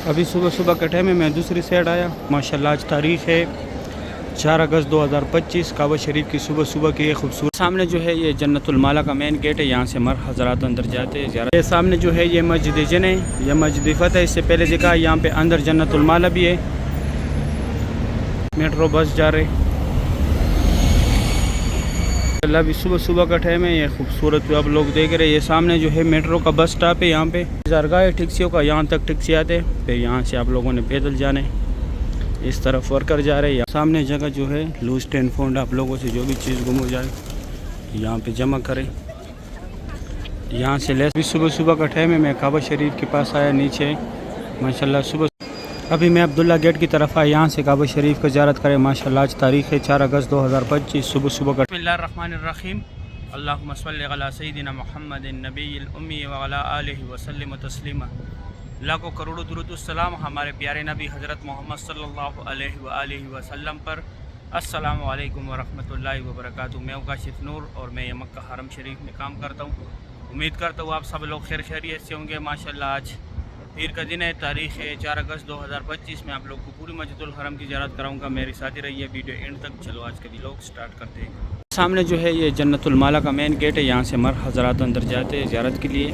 अभी सुबह सुबह के टाइम में मैं दूसरी साइड आया। माशाल्लाह आज तारीख़ है 4 अगस्त 2025। काबा शरीफ की सुबह सुबह की ये खूबसूरत सामने जो है ये जन्नतुल माला का मेन गेट है। यहाँ से मर हज़रात अंदर जाते हैं। ये सामने जो है ये मस्जिद जन है, यह मस्जिद फतह। इससे पहले देखा यहाँ पे अंदर जन्नतुल माला भी है। मेट्रो बस जा रहे। अभी सुबह सुबह का टाइम है। ये खूबसूरत जो आप लोग देख रहे हैं, ये सामने जो है मेट्रो का बस स्टॉप है। यहाँ पे ज़रगा है टैक्सियों का, यहाँ तक टैक्सी आते हैं। फिर यहाँ से आप लोगों ने पैदल जाने। इस तरफ वर्कर जा रहे हैं। सामने जगह जो है लूज टेन फाउंड, आप लोगों से जो भी चीज़ गुम हो जाए यहाँ पे जमा करें। यहाँ से लेस भी सुबह सुबह का टाइम है। मैं काबा शरीफ के पास आया नीचे माशाल्लाह। सुबह अभी मैं अब्दुल्ला गेट की तरफ आया। यहाँ से काबा शरीफ का ज़ियारत करें। माशाल्लाह आज तारीख़ है 4 अगस्त 2025 सुबह सुबह का। बिस्मिल्लाहिर्रहमानिर्रहीम। अल्लाहुम्मा सल्लि अला सय्यिदिना मुहम्मदिन नबिय्यिल उम्मी व अला आलिहि व सल्लिम तस्लीमा। लाखों करोड़ों दुरूद सलाम हमारे प्यारे नबी हज़रत मोहम्मद सल्लल्लाहु अलैहि वसल्लम पर। अस्सलामु अलैकुम व रहमतुल्लाहि व बरकातुहू। मैं काशिफ नूर और मैं ये मक्का हरम शरीफ में काम करता हूँ। उम्मीद करता हूँ आप सब लोग खैर खैरियत से होंगे। माशाल्लाह आज पीर का दिन है, तारीख़ है 4 अगस्त 2025 में आप लोग को पूरी मस्जिदुल हरम की ज़ियारत कराऊंगा। मेरी साथी रही है वीडियो एंड तक। चलो आज के व्लॉग स्टार्ट करते हैं। सामने जो है ये जन्नतुल माला का मेन गेट है। यहाँ से मर हज़रात अंदर जाते हैं ज़ियारत के लिए।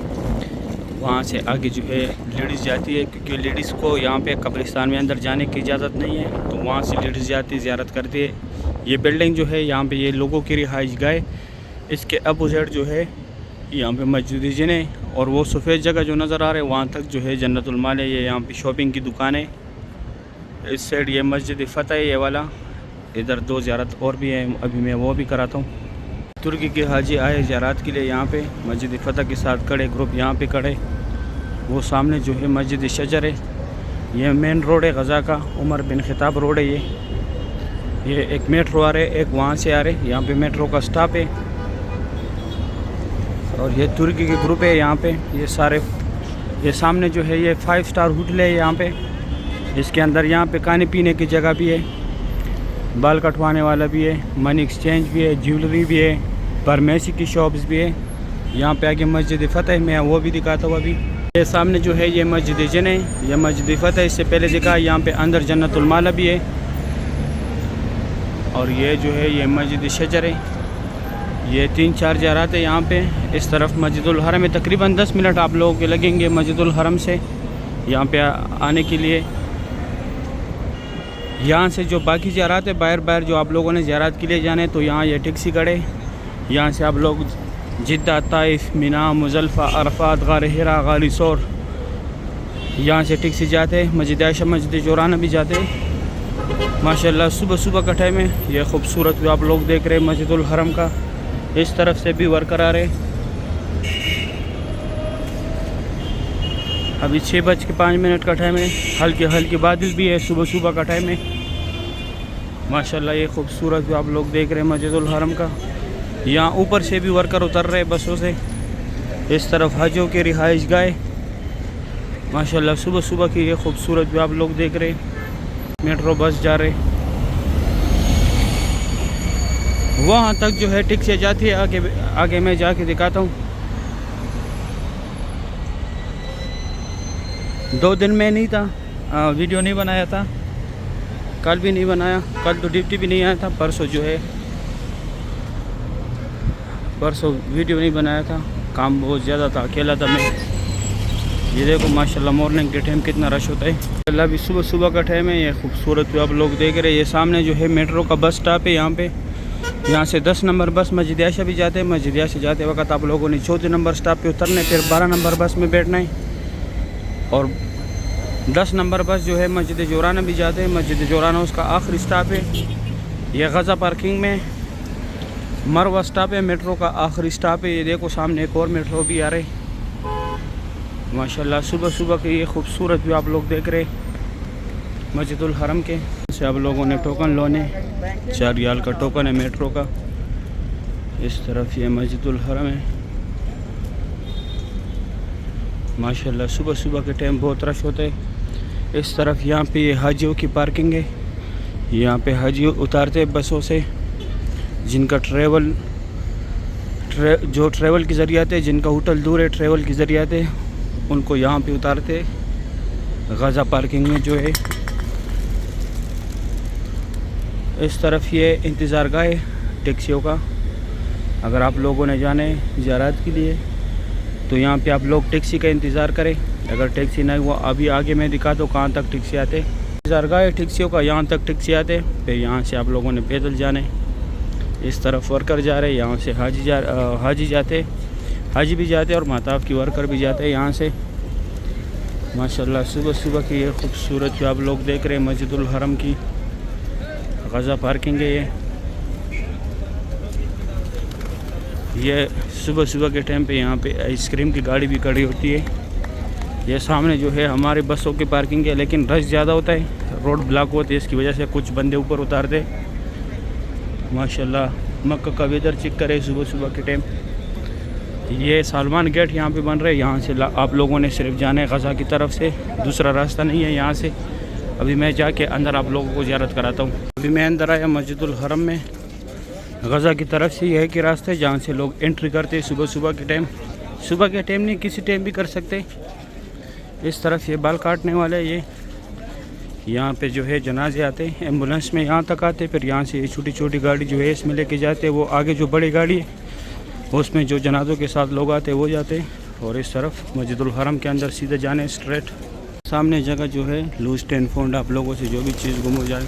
वहाँ से आगे जो है लेडीज़ जाती है, क्योंकि लेडीज़ को यहाँ पे कब्रिस्तान में अंदर जाने की इजाज़त नहीं है, तो वहाँ से लेडीज़ जाती है, ज़ियारत करती है। ये बिल्डिंग जो है यहाँ पे ये लोगों की रिहाइश गाह। इसके अपोजिट जो है यहाँ पे मस्जिद जन है, और वो सफ़ेद जगह जो नज़र आ रहा है वहाँ तक जो है जन्नतुल माला है। ये यहाँ पे शॉपिंग की दुकान है। इस साइड ये मस्जिद फतह है ये वाला। इधर 2 ज़ियारत और भी है, अभी मैं वो भी कराता हूँ। तुर्की के हाजी आए ज़ियारत के लिए यहाँ पे मस्जिद फतह के साथ खड़े ग्रुप यहाँ पे खड़े। वो सामने जो है मस्जिद शजर है। ये मेन रोड है गज़ा का, उमर बिन खिताब रोड है। ये एक मेट्रो आ रहे, एक वहाँ से आ रहे। यहाँ पे मेट्रो का स्टॉप है। और ये तुर्की के ग्रुप है यहाँ पे ये सारे। ये सामने जो है ये 5 स्टार होटल है यहाँ पे। इसके अंदर यहाँ पे खाने पीने की जगह भी है, बाल कटवाने वाला भी है, मनी एक्सचेंज भी है, ज्वेलरी भी है, फार्मेसी की शॉप्स भी है। यहाँ पे आगे मस्जिद फतह में वो भी दिखाता हूँ अभी। ये सामने जो है ये मस्जिद जन है, ये मस्जिद फतह। इससे पहले देखा यहाँ पे अंदर जन्नतुल माला भी है। और ये जो है ये मस्जिद शजर है। ये 3-4 ज़ियारत है यहाँ पे। इस तरफ मस्जिदुल हरम में तकरीबन 10 मिनट आप लोगों के लगेंगे मस्जिदुल हरम से यहाँ पे आने के लिए। यहाँ से जो बाकी ज़ियारत है बाहर जो आप लोगों ने ज़ियारत के लिए जाने, तो यहाँ ये टैक्सी खड़े। यहाँ से आप लोग जिद्दा, ताइफ, मिना, मुज़ल्फ़ा, अरफात, गार हिरा, गार सौर, यहाँ से टैक्सी जाते। मस्जिद आयशा, मस्जिद जोराना भी जाते। माशाल्लाह सुबह सुबह का टाइम है। ये खूबसूरत जो आप लोग देख रहे हैं मस्जिदुल हरम का। इस तरफ से भी वर्कर आ रहे। अभी 6:05 का टाइम है। हल्के हल्के बादल भी है, सुबह सुबह का टाइम है। माशाल्लाह ये खूबसूरत जो आप लोग देख रहे हैं मस्जिदुल हरम का। यहाँ ऊपर से भी वर्कर उतर रहे बसों से। इस तरफ हजों के रिहाइश गाह। माशाल्लाह सुबह सुबह की ये खूबसूरत जो आप लोग देख रहे हैं। मेट्रो बस जा रहे। वहाँ तक जो है टैक्सी जाती है। आगे मैं जाके दिखाता हूँ। 2 दिन में नहीं था, वीडियो नहीं बनाया था। कल भी नहीं बनाया, कल तो ड्यूटी भी नहीं आया था। परसों जो है परसों वीडियो नहीं बनाया था, काम बहुत ज़्यादा था, अकेला था मैं। ये देखो माशाल्लाह मॉर्निंग के टाइम कितना रश होता है। अल्लाह भी सुबह सुबह का टाइम है। ये खूबसूरत जो आप लोग देख रहे हैं, ये सामने जो है मेट्रो का बस स्टॉप है यहाँ पे। यहाँ से 10 नंबर बस मस्जिद आयशा भी जाते हैं। मस्जिद आयशा जाते वक्त आप लोगों ने 14 नंबर स्टॉप पे उतरना है, फिर 12 नंबर बस में बैठना है। और 10 नंबर बस जो है मस्जिद जोराना भी जाते हैं। मस्जिद जोराना उसका आखिरी स्टॉप है। ये गज़ा पार्किंग में मरवा स्टॉप है, मेट्रो का आखिरी स्टॉप है। ये देखो सामने एक और मेट्रो भी आ रही। माशाल्लाह सुबह सुबह के ये खूबसूरत भी आप लोग देख रहे मस्जिदुल हरम के। से आप लोगों ने टोकन लोने, 4 रियाल का टोकन है मेट्रो का। इस तरफ ये मस्जिदुल हरम है। माशाल्लाह सुबह सुबह के टाइम बहुत रश होता है। इस तरफ यहाँ पे ये हाजियों की पार्किंग है। यहाँ पे हाजी उतारते बसों से, जिनका जो ट्रैवल के ज़रिए थे, जिनका होटल दूर है ट्रैवल के ज़रिए थे, उनको यहाँ पे उतारते। गज़ा पार्किंग में जो है इस तरफ ये इंतज़ारगाह है टैक्सियों का। अगर आप लोगों ने जाने ज़ियारत के लिए तो यहाँ पे आप लोग टैक्सी का इंतज़ार करें। अगर टैक्सी नहीं हुआ अभी आगे मैं दिखाता हूँ कहाँ तक टैक्सी आते। इंतज़ारगाह है टैक्सियों का, यहाँ तक टैक्सी आते। फिर यहाँ से आप लोगों ने पैदल जाने। इस तरफ वर्कर जा रहे, यहाँ से हाजी जाते, हाजी भी जाते और महताब की वर्कर भी जाते हैं यहाँ से। माशाल्लाह सुबह सुबह की ये खूबसूरत जो आप लोग देख रहे हैं मस्जिदुल हरम की गज़ा पार्किंग है। ये सुबह सुबह के टाइम पे यहाँ पे आइसक्रीम की गाड़ी भी खड़ी होती है। ये सामने जो है हमारे बसों की पार्किंग है, लेकिन रश ज़्यादा होता है, रोड ब्लॉक होती है, इसकी वजह से कुछ बंदे ऊपर उतारते। माशाल्लाह मक्का का वेदर चेक करें सुबह सुबह के टाइम। ये सालमान गेट यहाँ पे बन रहे हैं, यहाँ से आप लोगों ने सिर्फ जाना है गज़ा की तरफ से, दूसरा रास्ता नहीं है यहाँ से। अभी मैं जाके अंदर आप लोगों को ज़ियारत कराता हूँ। अभी मैं अंदर आया मस्जिदुल हरम में। गज़ा की तरफ से यह कि रास्ता है जहाँ से लोग एंट्री करते हैं सुबह सुबह के टाइम। सुबह के टाइम नहीं, किसी टाइम भी कर सकते। इस तरफ ये बाल काटने वाले, ये यहाँ पे जो है जनाजे आते हैं, एम्बुलेंस में यहाँ तक आते। फिर यहाँ से ये छोटी छोटी गाड़ी जो है इसमें लेके जाते हैं। वो आगे जो बड़ी गाड़ी है उसमें जो जनाजों के साथ लोग आते वो जाते। और इस तरफ मस्जिदुल हरम के अंदर सीधे जाने स्ट्रेट। सामने जगह जो है लूज टेन फोल्ड, आप लोगों से जो भी चीज़ गुम हो जाए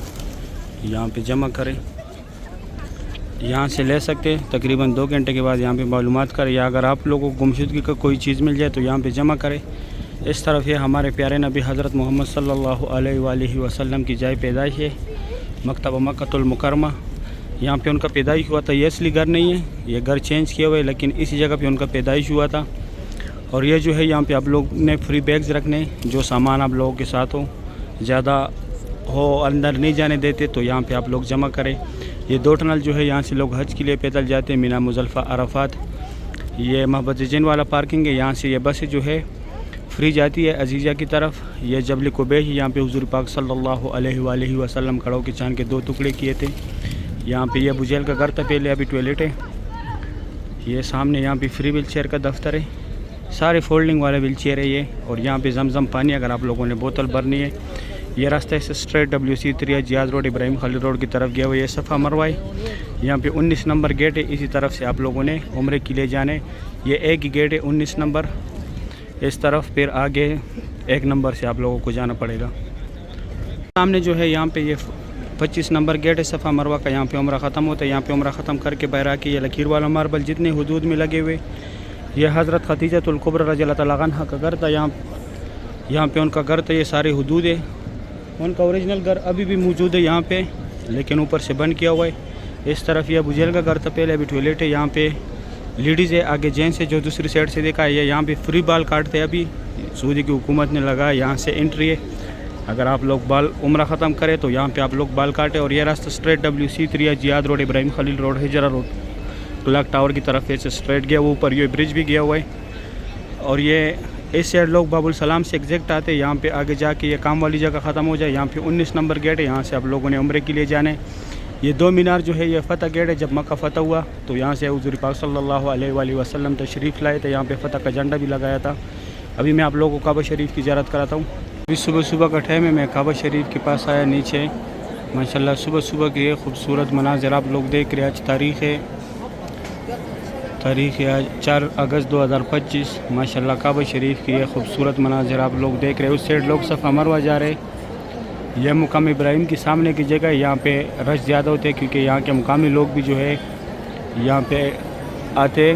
यहाँ पे जमा करें, यहाँ से ले सकते। तकरीबन 2 घंटे के बाद यहाँ पे मालूमात करें, या अगर आप लोगों को गुमशुदगी का कोई चीज़ मिल जाए तो यहाँ पे जमा करें। इस तरफ ये हमारे प्यारे नबी हज़रत मोहम्मद सल्लल्लाहु अलैहि वसल्लम की जाए पैदाइश है, मकतबा मक्कतुल मुकरमा। यहाँ पे उनका पैदाइश हुआ था। ये असली घर नहीं है, ये घर चेंज किया हुआ है, लेकिन इसी जगह पे उनका पैदाइश हुआ था। और ये जो है यहाँ पे आप लोग ने फ्री बैग्स रखने, जो सामान आप लोगों के साथ हो, ज़्यादा हो अंदर नहीं जाने देते, तो यहाँ पे आप लोग जमा करें। ये 2 टनल जो है यहाँ से लोग हज के लिए पैदल जाते हैं, मीना मुज़ल्फ़ा अरफात। ये मोहब्बत जैन वाला पार्किंग है, यहाँ से ये बस जो है फ्री जाती है अजीज़ा की तरफ। ये जबल कुबैश, यहाँ पे हुज़ूर पाक सल्लल्लाहु अलैहि वसल्लम खड़ों के चांद के 2 टुकड़े किए थे। यहाँ पे ये बुझेल का घर था पहले, अभी टॉयलेट है। ये सामने यहाँ पे फ्री व्हील चेयर का दफ्तर है, सारे फोल्डिंग वाले व्हील चेयर है ये। और यहाँ पे जमजम पानी अगर आप लोगों ने बोतल भरनी है। ये रास्ता है straight WC3 Ziyad road Ibrahim Khalid road की तरफ गया हुआ। ये सफ़ा मरवा है। यहाँ पे 19 नंबर गेट है, इसी तरफ से आप लोगों ने उम्रे के लिए जाने। ये एक ही गेट है 19 नंबर, इस तरफ फिर आगे 1 नंबर से आप लोगों को जाना पड़ेगा। सामने जो है यहाँ पे ये 25 नंबर गेट है सफ़ा मरवा का। यहाँ पे उम्रा ख़त्म होता है। यहाँ पे उम्रा ख़त्म करके बहरा के ये लकीर वाला मार्बल जितने हुदूद में लगे हुए, ये हज़रत खदीजतुल कुबरा रज़ियल्लाहु तआला अन्हा का घर था। यहाँ पे उनका घर था। ये सारे हुदूद है, उनका ओरिजिनल घर अभी भी मौजूद है यहाँ पे, लेकिन ऊपर से बंद किया हुआ है। इस तरफ ये बुझेल का घर था पहले, अभी टॉयलेट है। यहाँ पे लेडीज़ है, आगे जेंट्स है। जो दूसरी साइड से देखा है, ये यहाँ पे फ्री बाल काटते हैं। अभी सऊदी की हुकूमत ने लगाया, यहाँ से एंट्री है। अगर आप लोग बाल उम्रा ख़त्म करें तो यहाँ पे आप लोग बाल काटें। और ये रास्ता straight WC3 Ziyad road Ibrahim Khalil road Hijra road clock tower की तरफ ऐसे स्ट्रेट गया। वो ऊपर ये ब्रिज भी गया हुआ है। और ये इस साइड लोग बाबुल सलाम से एग्जैक्ट आते हैं। यहाँ पे आगे जाके ये काम वाली जगह ख़त्म हो जाए। यहाँ पे 19 नंबर गेट है, यहाँ से आप लोगों ने उम्रे के लिए जाने। ये 2 मीनार जो है ये फ़तह गेट है। जब मक्का फ़तह हुआ तो यहाँ से हुज़ूर पाक सल्लल्लाहु अलैहि वसल्लम तशरीफ़ लाए थे। यहाँ पे फ़तह का झंडा भी लगाया था। अभी मैं आप लोगों को काबा शरीफ की ज़ियारत कराता हूँ। अभी सुबह सुबह का टाइम है, मैं काबा शरीफ के पास आया नीचे। माशाल्लाह सुबह सुबह के ये खूबसूरत मनाज़िर आप लोग देख रहे हैं। आज तारीख़ है आज 4 अगस्त 2025। माशाल्लाह काबा शरीफ की ये खूबसूरत मनाज़िर आप लोग देख रहे हैं। उस साइड लोग सफ़ा मरवा जा रहे हैं। यह मुकाम इब्राहिम की सामने की जगह, यहाँ पे रश ज़्यादा होते हैं क्योंकि यहाँ के मुकामी लोग भी जो है यहाँ पे आते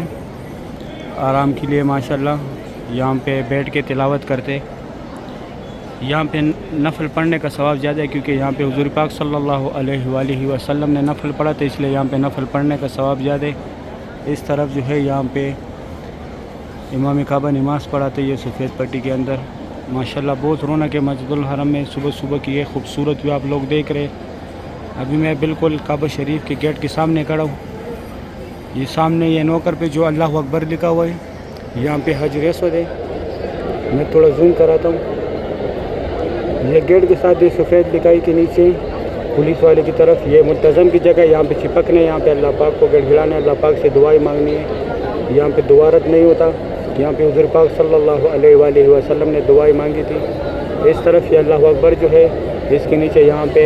आराम के लिए। माशाल्लाह यहाँ पे बैठ के तिलावत करते। यहाँ पे नफल पढ़ने का सवाब ज़्यादा है क्योंकि यहाँ पे हुज़ूर पाक सल्लल्लाहु अलैहि वसल्लम ने नफल पढ़ा था, इसलिए यहाँ पे नफल पढ़ने का सवाब ज़्यादा है। इस तरफ जो है यहाँ पे इमाम काबा नमाज़ पढ़ाते ये सफ़ेद पट्टी के अंदर। माशाल्लाह बहुत रौनक है मस्जिदुल हरम में। सुबह सुबह की ये खूबसूरत व्यू आप लोग देख रहे हैं। अभी मैं बिल्कुल काबा शरीफ के गेट के सामने खड़ा हूँ। ये सामने ये नौकर पे जो अल्लाह अकबर लिखा हुआ है, यहाँ पे हजर अस्वद है। मैं थोड़ा जूम कराता हूँ। ये गेट के साथ ये सफ़ेद लिखाई के नीचे पुलिस वाले की तरफ ये मुल्तज़म की जगह, यहाँ पे चिपकने, यहाँ पे अल्लाह पाक को गिड़गिड़ाना, अल्लाह पाक से दुआएं मांगनी है। यहाँ पे दुआ रद्द नहीं होता। यहाँ पे हुज़ूर पाक सल्लल्लाहु अलैहि वसल्लम ने दुआएं मांगी थी। इस तरफ ये अल्लाह अकबर जो है, इसके नीचे यहाँ पे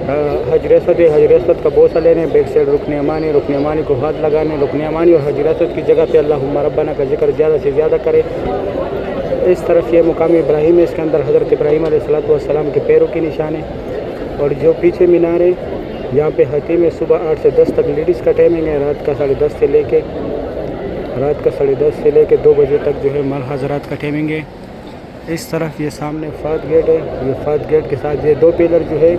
हजर असवद का बोसा लेने, बैक साइड रुकन यमानी को हाथ लगाने, रुकन यमानी और हजर असवद की जगह पे अल्लाहुम्मा रब्बना का जिक्र ज़्यादा से ज़्यादा करे। इस तरफ ये मुकाम इब्राहिम है, इसके अंदर हज़रत इब्राहिम अलैहिस्सलाम के पैरों की निशान है। और जो पीछे मीनार है, यहाँ पे हतीम है। सुबह 8 से 10 तक लेडीज़ का टाइमिंग है, रात का 10:30 से लेके 2 बजे तक जो है मर हज़रात का टाइमिंग है। इस तरफ ये सामने फात गेट है, ये फात गेट के साथ ये 2 पिलर जो है,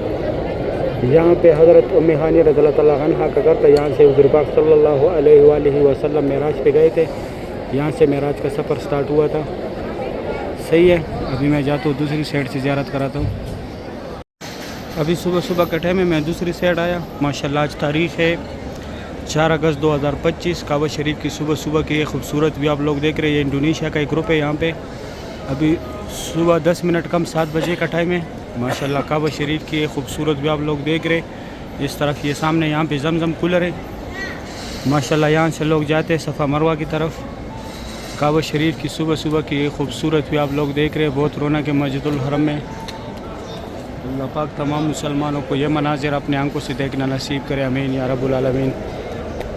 यहाँ पे हज़रत उम्मे हानी रज़ियल्लाहु तआला अन्हा का घर था। यहाँ से हुज़ूर पाक सल्लल्लाहु अलैहि वसल्लम मेराज पे गए थे, यहाँ से मेराज का सफ़र स्टार्ट हुआ था। सही है, अभी मैं जाता हूँ दूसरी साइड से ज़ियारत कराता हूँ। अभी सुबह का टाइम है, मैं दूसरी साइड आया। माशाल्लाह आज तारीख़ है 4 अगस्त 2025। काबा शरीफ की सुबह की ये खूबसूरत भी आप लोग देख रहे हैं। ये इंडोनेशिया का एक ग्रुप है यहाँ पे। अभी सुबह 10 मिनट कम 7 बजे का टाइम है। माशाल्लाह काबा शरीफ की ये खूबसूरत भी आप लोग देख रहे। इस तरफ ये सामने यहाँ पे जमजम कूलर है। माशाल्लाह यहाँ से लोग जाते हैं सफ़ा मरवा की तरफ। काबा शरीफ की सुबह की ये खूबसूरत भी आप लोग देख रहे हैं। बहुत रौनक है मस्जिदुल हरम में। अल्लाह पाक तमाम मुसलमानों को ये मनाजिर अपने आंखों से देखना नसीब करे, आमीन या रब्बुल आलमीन।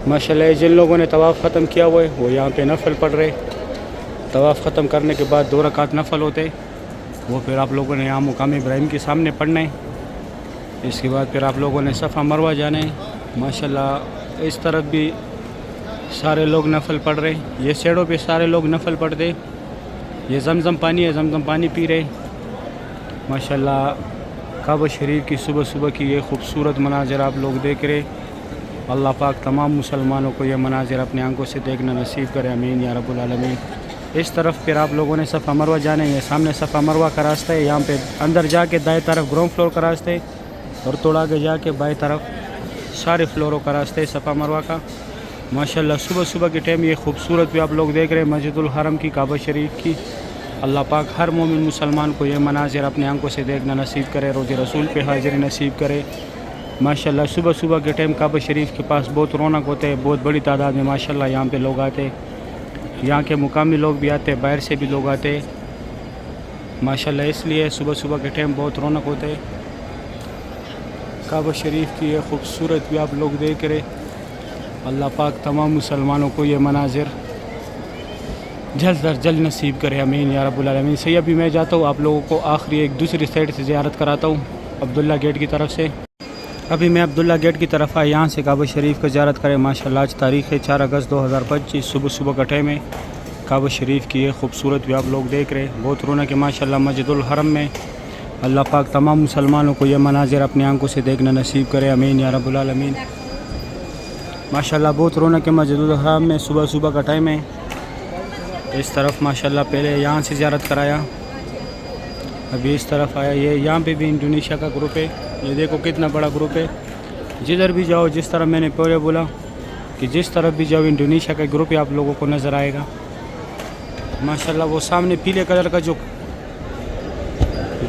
माशाल्लाह जिन लोगों ने तवाफ़ ख़त्म किया हुआ है वो यहाँ पे नफल पढ़ रहे। तवाफ़ ख़त्म करने के बाद 2 रकात नफल होते, वो फिर आप लोगों ने यहाँ मुकाम इब्राहिम के सामने पढ़ना है। इसके बाद फिर आप लोगों ने सफ़ा मरवा जाना है। माशाल्लाह इस तरफ भी सारे लोग नफल पढ़ रहे। ये साइडों पे सारे लोग नफल पढ़ते। ये जमजम पानी है, जमजम पानी पी रहे। माशाल्लाह काबा शरीफ की सुबह की ये खूबसूरत मनाजिर आप लोग देख रहे। अल्लाह पाक तमाम मुसलमानों को ये मनाजिर अपनी आंखों से देखना नसीब करे, आमीन या रब्बुल आलमीन। इस तरफ फिर आप लोगों ने सफ़ा मरवा जाना है। सामने सफ़ा मरवा का रास्ता है। यहाँ पे अंदर जाके दाएं तरफ ग्राउंड फ्लोर का रास्ता है और थोड़ा आगे जाके बाएं तरफ सारे फ्लोरों का रास्ता है सफ़ा मरवा का। माशाल्लाह सुबह के टाइम ये खूबसूरत भी आप लोग देख रहे हैं मस्जिदुल हरम की, काबा शरीफ की। अल्लाह पाक हर मोमिन मुसलमान को ये मनाजिर अपनी आंखों से देखना नसीब करे, रोज़े रसूल पे हाजिरी नसीब करे। माशाल्लाह सुबह के टाइम काबा शरीफ के पास बहुत रौनक होते हैं। बहुत बड़ी तादाद में माशाल्लाह यहाँ पे लोग आते हैं। यहाँ के मुकामी लोग भी आते हैं, बाहर से भी लोग आते हैं। माशाल्लाह इसलिए सुबह के टाइम बहुत रौनक होते हैं। काबा शरीफ की ये खूबसूरत भी आप लोग देख रहे। अल्लाह पाक तमाम मुसलमानों को ये मनाजिर जल्द अज जल्द नसीब करे, आमीन या रब्बुल आलमीन। सही अभी मैं जाता हूँ, आप लोगों को आखिरी एक दूसरी साइड से ज़ियारत कराता हूँ अब्दुल्ला गेट की तरफ से। अभी मैं अब्दुल्ला गेट की तरफ आया, यहाँ से काबा शरीफ का ज़ियारत करें। माशाल्लाह आज तारीख़ है 4 अगस्त 2025। सुबह का टाइम है। काबा शरीफ की ये खूबसूरत भी आप लोग देख रहे। बहुत रौनक है माशाल्लाह मस्जिदुल हरम में। अल्लाह पाक तमाम मुसलमानों को ये मनाजिर अपनी आंखों से देखना नसीब करे, आमीन या रब्बुल आलमीन। माशाल्लाह बहुत रौनक है मस्जिदुल हरम में। सुबह का टाइम है। इस तरफ माशाल्लाह पहले यहाँ से ज़ियारत कराया, अभी इस तरफ आया। ये यहाँ पे भी इंडोनेशिया का ग्रुप है। ये देखो कितना बड़ा ग्रुप है। जिधर भी जाओ, जिस तरफ मैंने पहले बोला कि जिस तरफ भी जाओ इंडोनेशिया का ग्रुप है आप लोगों को नज़र आएगा। माशाल्लाह वो सामने पीले कलर का जो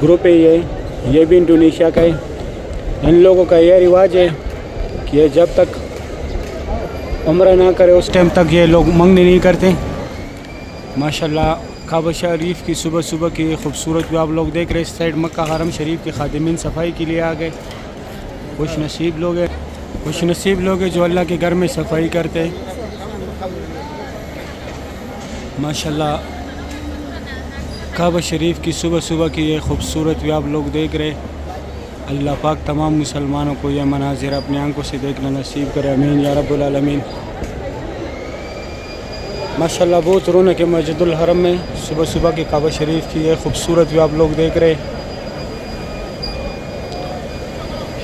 ग्रुप है ये भी इंडोनेशिया का है। इन लोगों का यह रिवाज है कि ये जब तक उम्रा ना करे उस टाइम तक ये लोग मंगनी नहीं करते। माशाल्लाह काबा शरीफ की सुबह की खूबसूरत भी आप लोग देख रहे। इस साइड मक्का हरम शरीफ के खादिमीन सफाई के लिए आ गए। खुश नसीब लोग हैं जो अल्लाह के घर में सफाई करते हैं। माशाल्लाह काबा शरीफ की सुबह की ये खूबसूरत भी आप लोग देख रहे। अल्लाह पाक तमाम मुसलमानों को यह मनाजिर अपनी आंखों से देखना नसीब करे, आमीन या रब्बुल आलमीन। माशाल्लाह बहुत रौनक है मस्जिदुल हरम में। सुबह के काबा शरीफ की ये खूबसूरत भी आप लोग देख रहे।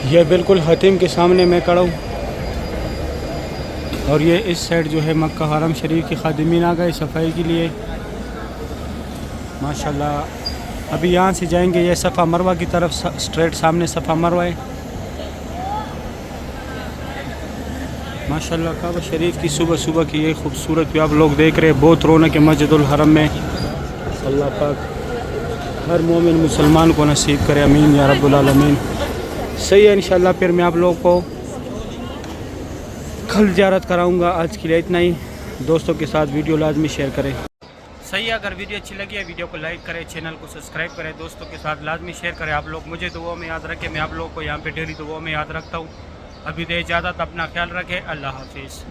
यह बिल्कुल हतीम के सामने मैं खड़ा हूँ और ये इस साइड जो है मक्का हरम शरीफ के खादिमीन आ गए सफाई के लिए। माशाल्लाह अभी यहाँ से जाएंगे ये सफ़ा मरवा की तरफ, स्ट्रेट सामने सफ़ा मरवा है। माशाल्लाह काबा शरीफ की सुबह की ये खूबसूरत भी आप लोग देख रहे हैं। बहुत रौनक है मस्जिदुल हरम में। अल्लाह पाक हर मोमिन मुसलमान को नसीब करे, आमीन या रब्बुल आलमीन। सही है, इंशाल्लाह फिर मैं आप लोगों को कल ज़ियारत कराऊंगा। आज के लिए इतना ही। दोस्तों के साथ वीडियो लाजमी शेयर करें। सही है। अगर वीडियो अच्छी लगी है वीडियो को लाइक करें, चैनल को सब्सक्राइब करें, दोस्तों के साथ लाजमी शेयर करें। आप लोग मुझे दुआओं में याद रखें, मैं आप लोगों को यहाँ पे डेली दुआओं में याद रखता हूँ। अभी दे इजाज़त, अपना ख्याल रखें, अल्लाह हाफिज़।